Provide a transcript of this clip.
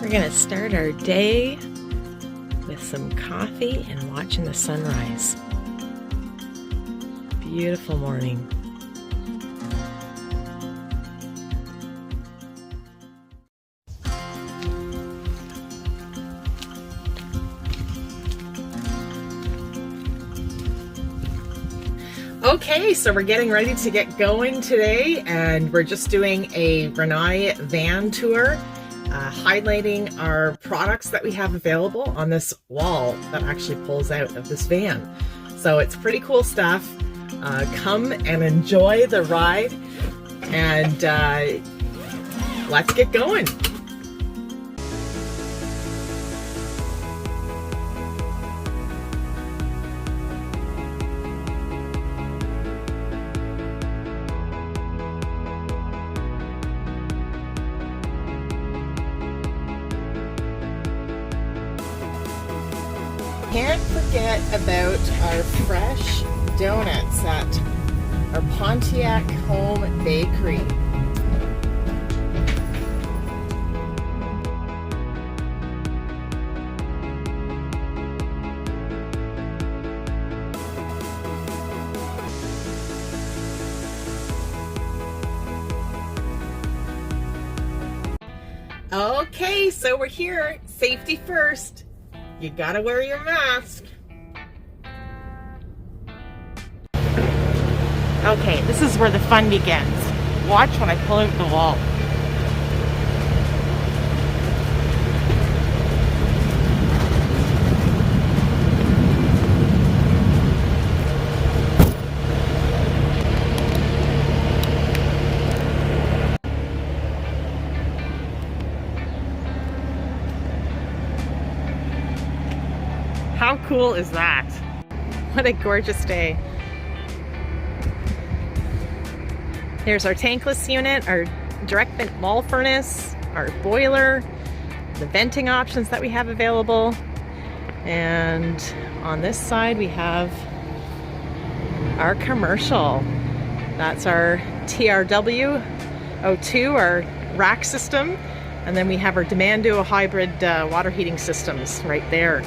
We're gonna start our day with some coffee and watching the sunrise. Beautiful morning. Okay, so we're getting ready to get going today, and we're just doing a Rinnai van tour, highlighting our products that we have available on this wall that actually pulls out of this van. So it's pretty cool stuff. Come and enjoy the ride, and let's get going. Can't forget about our fresh donuts at our Pontiac Home Bakery. Okay, so we're here. Safety first. You gotta wear your mask. Okay, this is where the fun begins. Watch when I pull out the wall. How cool is that? What a gorgeous day. Here's our tankless unit, our direct vent wall furnace, our boiler, the venting options that we have available. And on this side we have our commercial. That's our TRW02, our rack system. And then we have our Demand Duo hybrid water heating systems right there.